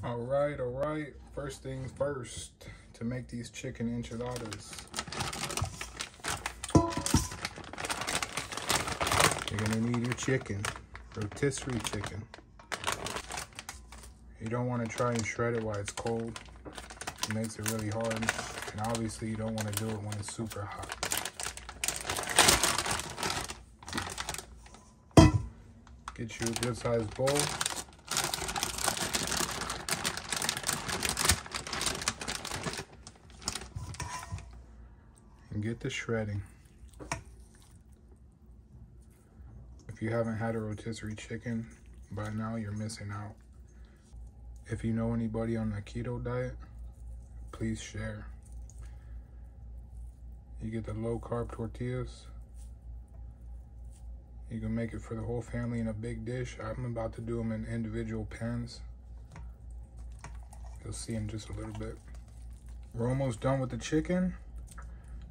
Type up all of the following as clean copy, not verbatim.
All right. First things first, to make these chicken enchiladas, you're gonna need your chicken, rotisserie chicken. You don't want to try and shred it while it's cold. It makes it really hard. And obviously you don't want to do it when it's super hot. Get you a good sized bowl. And get the shredding. If you haven't had a rotisserie chicken by now, you're missing out. If you know anybody on the keto diet, please share. You get the low carb tortillas. You can make it for the whole family in a big dish. I'm about to do them in individual pans. You'll see in just a little bit. We're almost done with the chicken.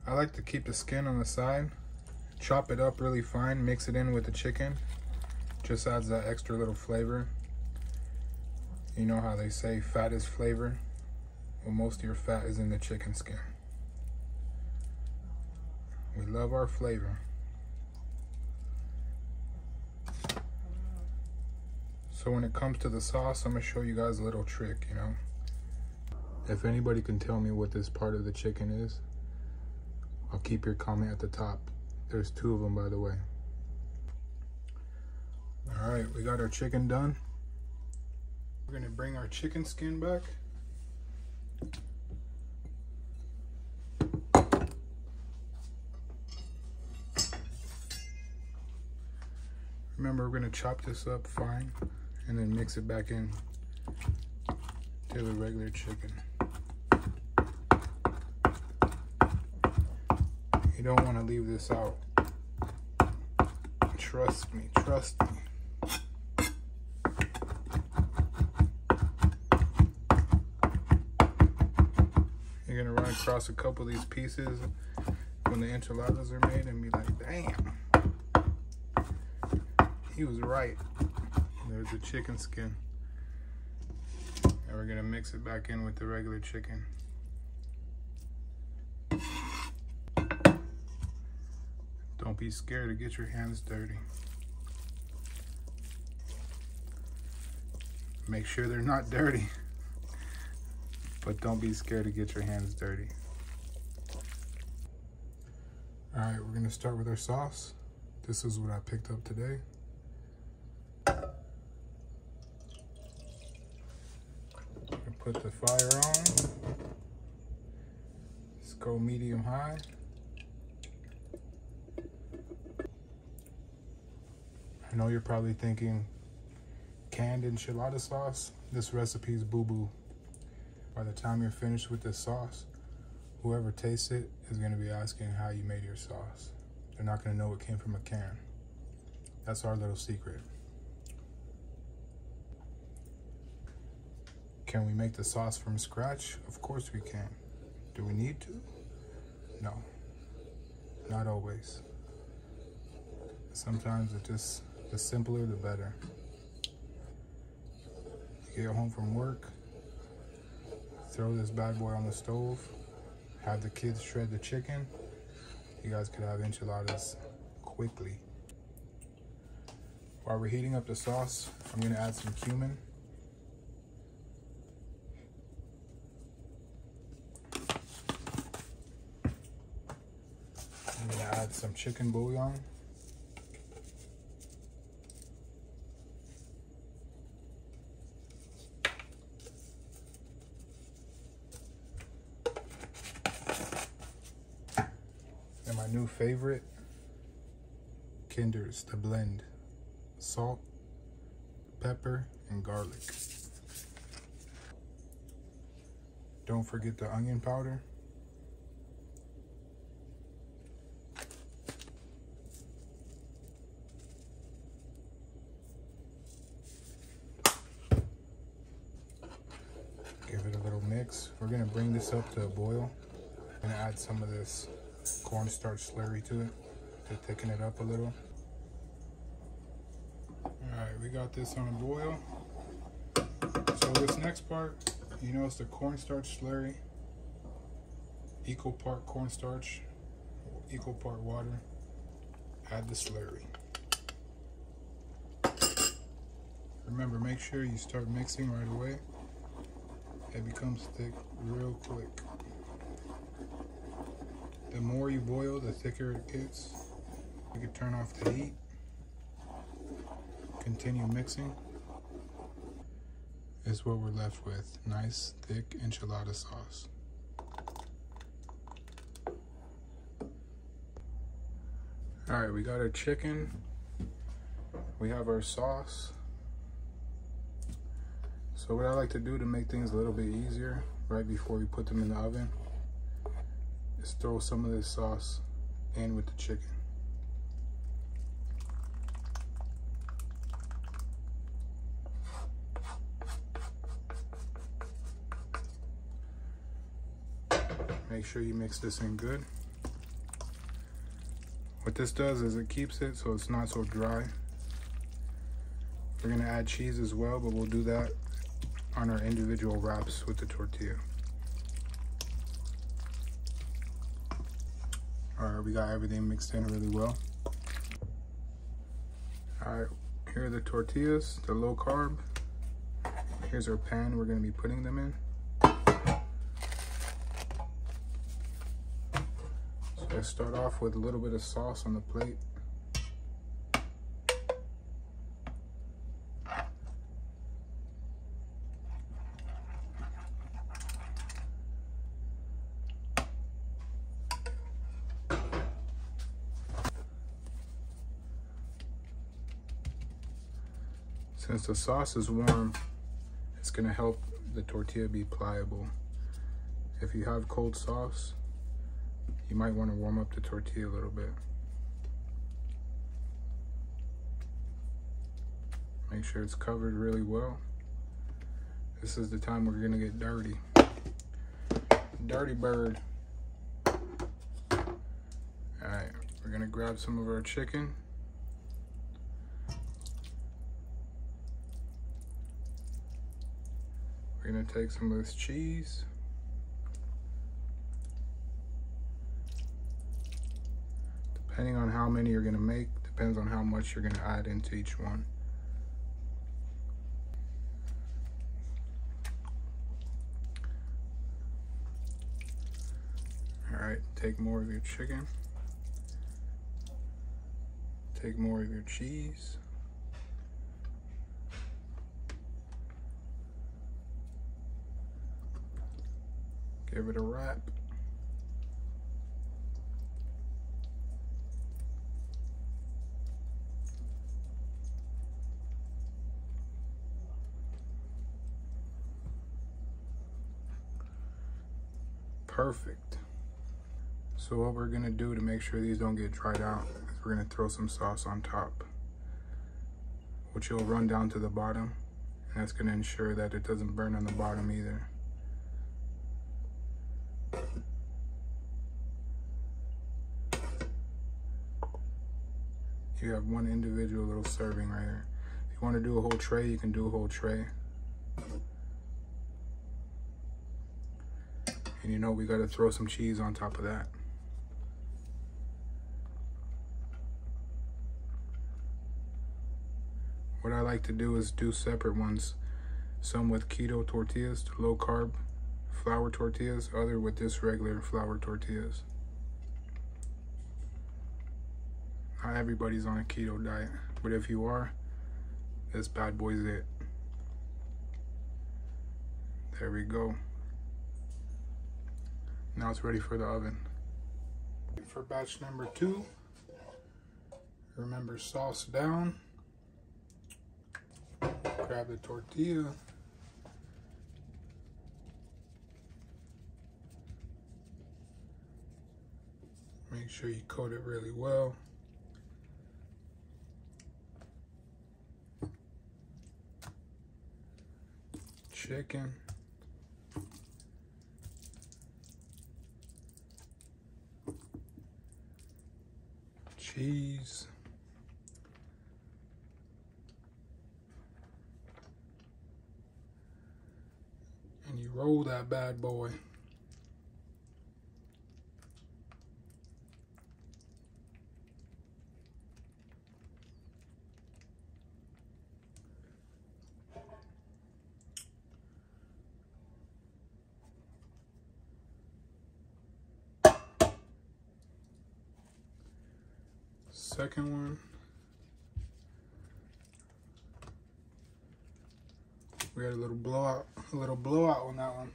I like to keep the skin on the side. Chop it up really fine, mix it in with the chicken. Just adds that extra little flavor. You know how they say fat is flavor? Well, most of your fat is in the chicken skin. We love our flavor. So when it comes to the sauce, I'm gonna show you guys a little trick, you know? If anybody can tell me what this part of the chicken is, I'll keep your comment at the top. There's 2 of them, by the way. All right, we got our chicken done. We're gonna bring our chicken skin back. Remember, we're gonna chop this up fine and then mix it back in to the regular chicken. You don't wanna leave this out. Trust me, trust me. You're gonna run across a couple of these pieces when the enchiladas are made and be like, damn, he was right. There's the chicken skin. And we're gonna mix it back in with the regular chicken. Don't be scared to get your hands dirty. Make sure they're not dirty. But don't be scared to get your hands dirty. All right, we're gonna start with our sauce. This is what I picked up today. Put the fire on. Let's go medium high. I know you're probably thinking, canned enchilada sauce? This recipe is boo-boo. By the time you're finished with this sauce, whoever tastes it is gonna be asking how you made your sauce. They're not gonna know it came from a can. That's our little secret. Can we make the sauce from scratch? Of course we can. Do we need to? No, not always. Sometimes it's just, the simpler the better. You get home from work, throw this bad boy on the stove, have the kids shred the chicken. You guys could have enchiladas quickly. While we're heating up the sauce, I'm gonna add some cumin. I'm gonna add some chicken bouillon. And my new favorite, Kinders, the blend. Salt, pepper, and garlic. Don't forget the onion powder. Give it a little mix. We're gonna bring this up to a boil. I'm gonna add some of this cornstarch slurry to it to thicken it up a little. All right, we got this on a boil. So this next part, you know, it's the cornstarch slurry. Equal part cornstarch, equal part water. Add the slurry. Remember, make sure you start mixing right away. It becomes thick real quick. The more you boil, the thicker it gets. You can turn off the heat. Continue mixing. Is what we're left with. Nice, thick enchilada sauce. All right, we got our chicken. We have our sauce. So what I like to do to make things a little bit easier, right before we put them in the oven, is throw some of this sauce in with the chicken. Make sure you mix this in good. What this does is it keeps it so it's not so dry. We're gonna add cheese as well, but we'll do that on our individual wraps with the tortilla. All right, we got everything mixed in really well. All right, here are the tortillas, they're low carb. Here's our pan we're gonna be putting them in. So let's start off with a little bit of sauce on the plate. Since the sauce is warm, it's gonna help the tortilla be pliable. If you have cold sauce, you might wanna warm up the tortilla a little bit. Make sure it's covered really well. This is the time we're gonna get dirty. Dirty bird. All right, we're gonna grab some of our chicken. We're gonna take some of this cheese. Depending on how many you're gonna make, depends on how much you're gonna add into each one. All right, take more of your chicken. Take more of your cheese. Give it a wrap. Perfect. So what we're gonna do to make sure these don't get dried out is we're gonna throw some sauce on top, which will run down to the bottom, and that's gonna ensure that it doesn't burn on the bottom either. You have one individual little serving right here. If you want to do a whole tray, you can do a whole tray. And you know we got to throw some cheese on top of that. What I like to do is do separate ones. Some with keto tortillas, low carb flour tortillas, other with just regular flour tortillas. Not everybody's on a keto diet, but if you are, this bad boy's it. There we go. Now it's ready for the oven. For batch number 2, remember, sauce down. Grab the tortilla. Make sure you coat it really well. Chicken. Cheese. You roll that bad boy. Second one. We got a little blowout on that one.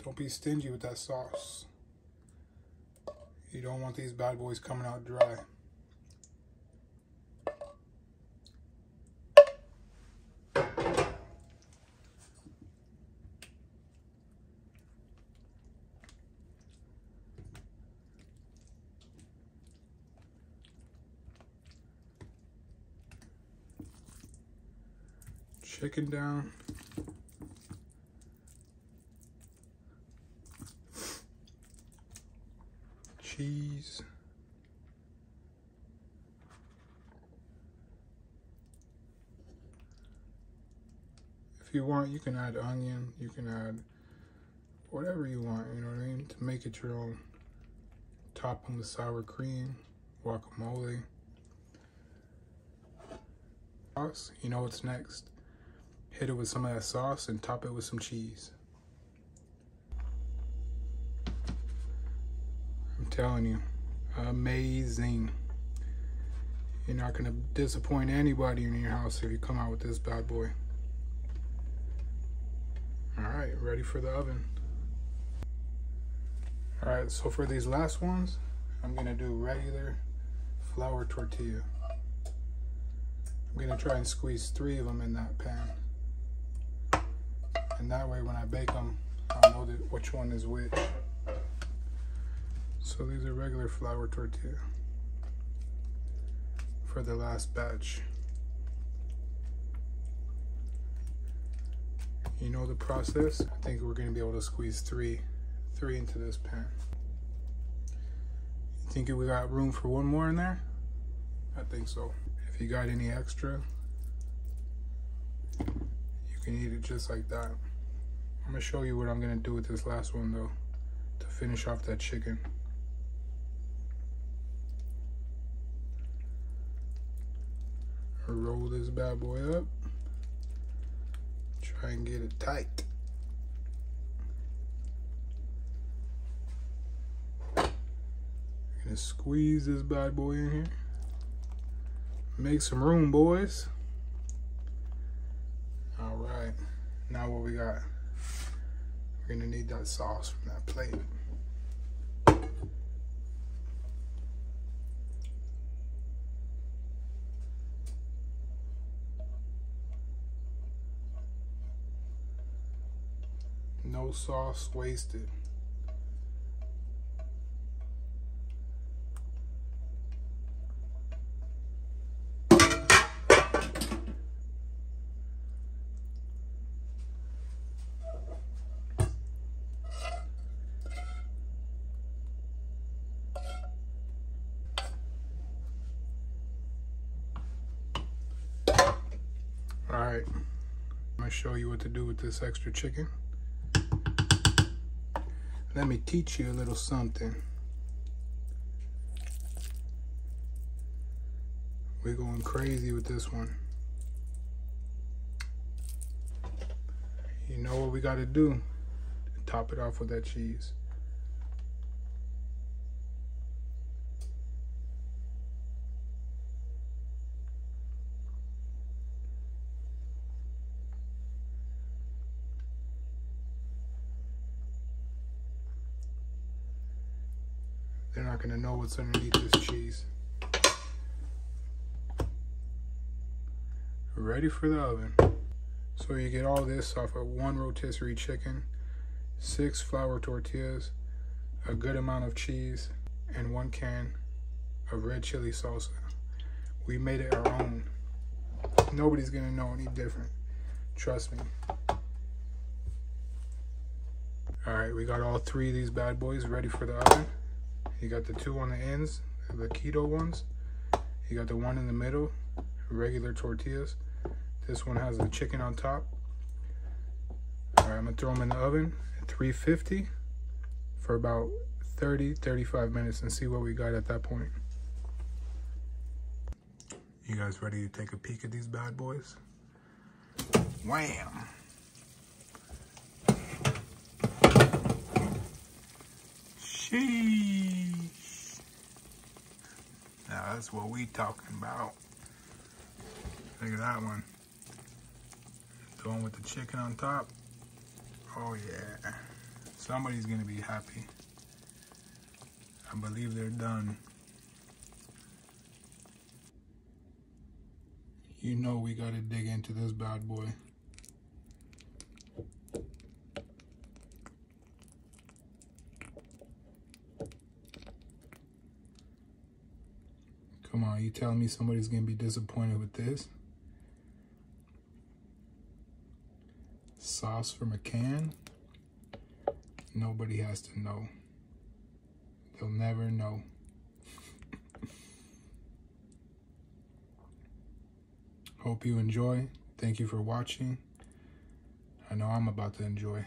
Don't be stingy with that sauce. You don't want these bad boys coming out dry. Chicken down. Cheese. If you want, you can add onion, you can add whatever you want, you know what I mean, to make it your own. Top on the sour cream, guacamole. Sauce, you know what's next. Hit it with some of that sauce and top it with some cheese. I'm telling you, amazing. You're not gonna disappoint anybody in your house if you come out with this bad boy. All right, ready for the oven. All right, so for these last ones, I'm gonna do regular flour tortilla. I'm gonna try and squeeze 3 of them in that pan. And that way when I bake them, I'll know which one is which. So these are regular flour tortilla for the last batch. You know the process. I think we're gonna be able to squeeze three into this pan. You think we got room for one more in there? I think so. If you got any extra, you can eat it just like that. I'm gonna show you what I'm gonna do with this last one though, to finish off that chicken. Roll this bad boy up. Try and get it tight. Gonna squeeze this bad boy in here. Make some room, boys. All right, now what we got? We're gonna need that sauce from that plate. No sauce wasted. All right, I'm gonna show you what to do with this extra chicken. Let me teach you a little something. We're going crazy with this one. You know what we gotta do? Top it off with that cheese. They're not gonna know what's underneath this cheese. Ready for the oven. So you get all this off of 1 rotisserie chicken, 6 flour tortillas, a good amount of cheese, and 1 can of red chili salsa. We made it our own. Nobody's gonna know any different. Trust me. All right, we got all 3 of these bad boys ready for the oven. You got the 2 on the ends, the keto ones. You got the 1 in the middle, regular tortillas. This one has the chicken on top. right, I'm gonna throw them in the oven at 350 for about 30-35 minutes and see what we got at that point. You guys ready to take a peek at these bad boys? Wham! Sheesh! Now that's what we talking about. Look at that one. The one with the chicken on top. Oh yeah. Somebody's gonna be happy. I believe they're done. You know we gotta dig into this bad boy. Come on, you telling me somebody's gonna be disappointed with this? Sauce from a can? Nobody has to know. They'll never know. Hope you enjoy. Thank you for watching. I know I'm about to enjoy.